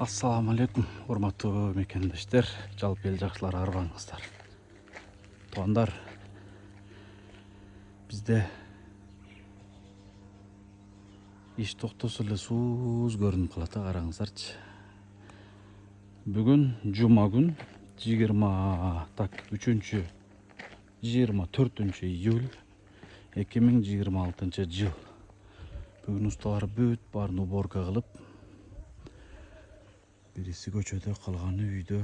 Assalamu алейкум, урматтуу мекендештер, жалпы эл жакшылар арбаңыздар. Туугандар, бизде иш токтосо эле сууз көрүнүп калат, караңыздарчы. Бүгүн жума күн 24 июль 2026 жыл. Бүгүн усталар бүт баарын уборка кылып, бириси көчөдө, калганы үйдө,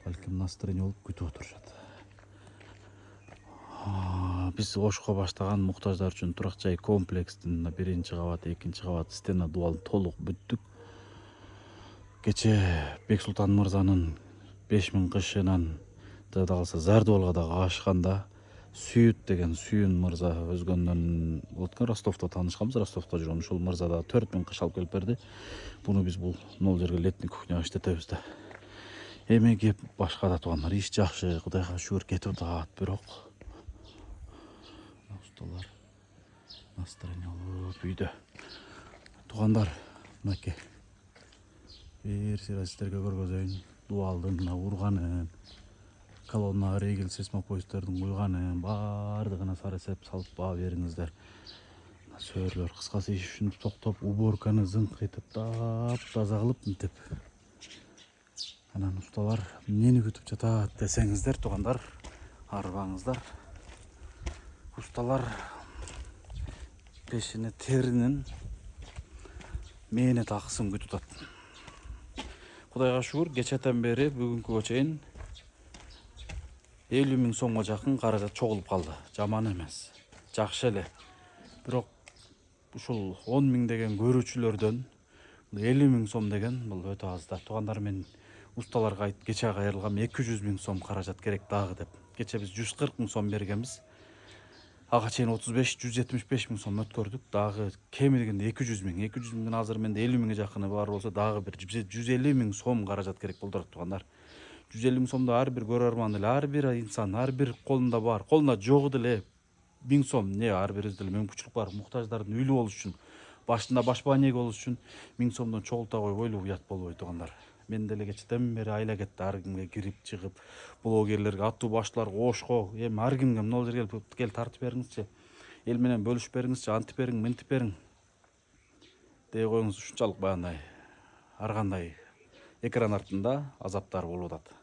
балким настроение болуп күтүп отурушат. Биз Ошко баштаган муктаждар үчүн турак жай комплекстин 1-кабат, 2-кабат стена дубалын толук бүттүк. Кече Бексултан мырзанын 5000 кышынан жада калса Зардыбалга дагы ашканда Сүйүт деген Сүйүн мырза өзгөндөн болот экен, Ростовдо таанышканбыз, Ростовдо жүргөн ушул мырза дагы 4000 кыш алып келип берди. Буну биз бул нол жерге летний кухняга иштетебиз да. Эми кеп башка да туугандар, иш жакшы, Кудайга шүгүр кетип атат, бирок усталар настроение болуп үйдө. Туугандар, мынакей бир сыйра сиздерге көргөзөйүн. Дубалдын мына урганын, колоннага рейгел сейсмопоездердин куйганын баардыгына сары эсеп салып баа бериңиздер. Сөрлөр кыскасы иш үчүн токтоп, уборканы зыңкытып, таптаза кылып мынтип. Анан усталар эмнени күтүп жатат десеңиздер, туугандар, арбаңыздар. Усталар пешине теринин мээнет акысын күтүп атат. Кудайга шүгүр, кечетен бери бүгүнкүгө чейин 50 000 сомго жакын каражат чогулуп калды. Жаман эмес, жакшы эле. Бирок ушул 10 000 деген көрүүчүлөрдөн 50 000 сом деген бул өтө аз да. Туугандар, мен усталарга кече кайрылгам 200 000 сом каражат керек дагы деп. Кече биз 140 000 сом бергенбиз. Ага чейин 175 000 сом өткөрдүк. Дагы кеми дегенде 200 000. 200 000 азыр менде 50 000 жакыны бар болсо, дагы бир 150 000 сом каражат керек болдурат, туугандар. 150 000 сомду ар бир көрөрман эле, ар бир инсан, ар бир колунда бар. Колунда жогу деле 1000 сом, ар бирибизде деле мүмкүнчүлүк бар. Муктаждардын үйлүү болуш үчүн, башында башбаанеги болуш үчүн 1000 сомдон чогулта койбойлу, уят болбойт, туугандар. Мен деле кечеден бери айла кетти, ар кимге кирип чыгып, блогерлерге, аттуу баштууларга, Ошко, эми ар кимге могул жерге кел тартып бериңизчи, эл менен бөлүшүп бериңизчи, антип бериң, мынтип бериң дей коюңуз. Ушунчалык баягындай ар кандай экран артында азаптар болуп атат.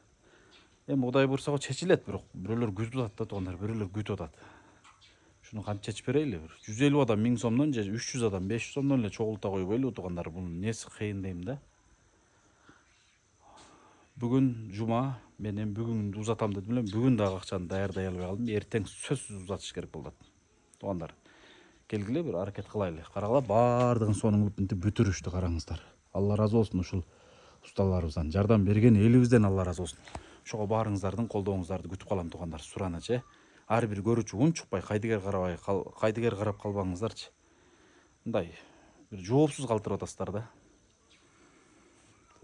Эми Кудай буйрса чечилет, бирок бирөөлөр күтүп атат да, туугандар, бирөөлөр күтүп атат. Шуну кантип чечип берейли? 150 адам 1000 сомдон же 300 адам 500 сомдон эле чогулта койбойлу, туугандар. Бунун несі кыйын дейм да. Бүгүн жума, мен эми бүгүн узатам дедим эле, бүгүн дагы акчаны даярдай албай калдым. Эртең сөзсүз узатыш керек болот. Туугандар, келгиле бир аракет кылайлы. Карагыла, баардыгын сонун мынтип бүтүрүштү, караңыздар. Алла ыраазы болсун ушул усталарыбыздан, жардам берген элибизден Алла ыраазы болсун. Ошого баарыңыздардын колдооңуздарды күтүп калам, туугандар. Суранычы, ар бир көрүүчү унчукпай, кайдыгер карап калбаңыздарчы. Мындай бир жоопсуз калтырып атасыздар да.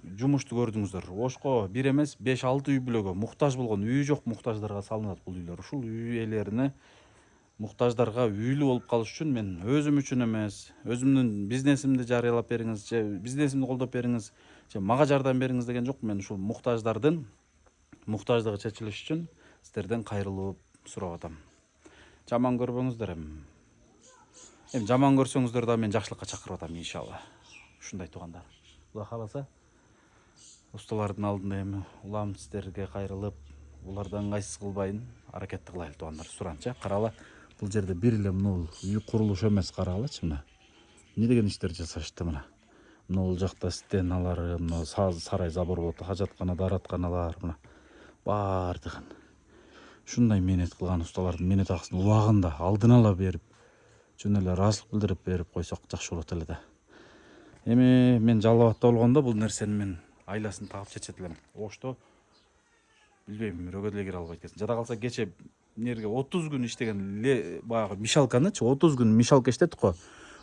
Жумушту көрдүңүздөр. Ошко бир эмес 5-6 үй бүлөгө, муктаж болгон, үйү жок муктаждарга салынат бул үйлөр. Ушул үй ээлерине, муктаждарга үйлүү болуп калыш үчүн мен өзүм үчүн эмес, өзүмдүн бизнесимди жарыялап бериңиз, же бизнесимди колдоп бериңиз, же мага жардам бериңиз деген жок. Мен ушул муктаждардын муктаждыгы чечилиш үчүн сиздерден кайрылып сурап атам. Жаман көрбөңүздөр эми. Жаман көрсөңүздөр да мен жакшылыкка чакырып атам, иншалла. Ушундай, туугандар. Кудай кааласа, усталардын алдында эми улам сиздерге кайрылып, булардан кайсыз кылбайын аракетти кылайлы, туугандар. Суранчы, карагыла, бул жерде бир эле мына үй курулушу эмес, карагалачы мына. Эмне деген иштер жасашты мына. Мына жакта стеналары, мына сарай забор болот, хажаткана, дааратканалар, мына баардыгын ушундай мээнет кылган усталардын мээнет акысын убагында алдын ала берип, жөн эле ыраазычылык билдирип берип койсок жакшы болот эле да. Эми мен Жалал Абадта болгондо бул нерсени мен айласын тагып чечет элем. Ошто билбейм, бирөөгө деле кире албайт экенсиң. Жада калса кече нерге 30 күн иштеген баягы мишалканычы, 30 күн мишалка иштеттик го.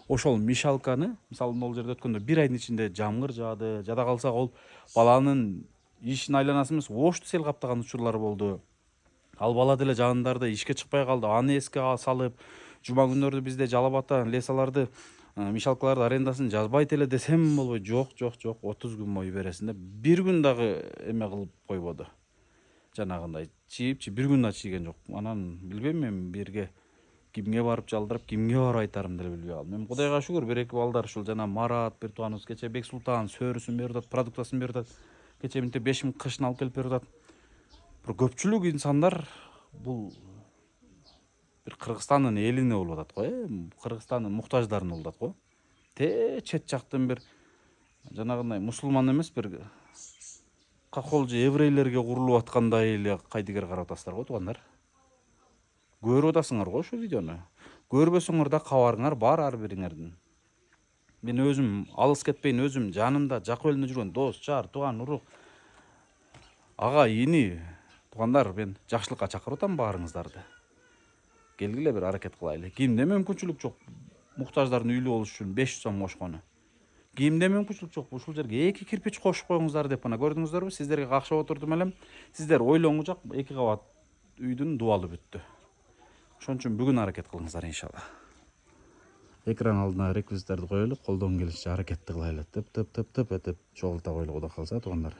Ошол мишалканы, мисалы, могул жерде өткөндө 1 айдын ичинде жамгыр жаады. Жада калса ол баланын ишин айланасы эмес, Ошту сел каптаган учурлар болду. Ал бала деле жандарда ишке чыкпай калды. Аны эске салып, жума күндөрдү бизде Жалал Абадта лесаларды мешалкаларды арендасын жазбайт эле десем болбойт. Жок 30 күн бою бересиң деп. Бир күн дагы эме кылып койбоду. Жанагындай чийипчи бир күн да чийген жок. Анан билбейм мен бирге кимге барып жалдырып, кимге барып айтарым деле билбей калдым. Мен Кудайга шүгүр бир-эки балдар ушул жана Марат бир тууганыбыз кече Бексултан сөрүсүн берип атат, продуктасын берип атат. Кече минте 5000 кышын алып келип берип атат. Бир көпчүлүк инсандар бул бир Кыргызстандын элине болуп атат го, Кыргызстандын муктаждарын болуп атат го. Чет жактын бир жанагындай мусулман эмес бир кахолжу еврейлерге курулуп аткандай эле кайдыгер карап атасыздар го туугандар. Көрүп атасыңар го ошол видеону. Көрбөсөңөр да кабарыңар бар ар бириңердин. Мен өзүм алыс кетпейин, өзүм жанымда жакын элине жүргөн дос, жар, тууган, урук, ага, ини, туугандар, мен жакшылыкка чакырып атам баарыңыздарды. Келгиле бир аракет кылайлы. Кимде мүмкүнчүлүк жок муктаждардын үйлүү болуш үчүн 500 сом кошкону. Кимде мүмкүнчүлүк жок ушул жерге 2 кирпич кошуп коюңуздар деп мына көрдүңүздөрбү? Сиздерге какшап отурдум элем. Сиздер ойлоңуз жак 2 кабат үйдүн дубалы бүттү. Ошон үчүн бүгүн аракет кылыңыздар иншалла. Экран алдына реквизиттерди коелу, колдон келишинче аракетти кылайлы. Тып этип чогулта коелу, Кудай калса туугандар.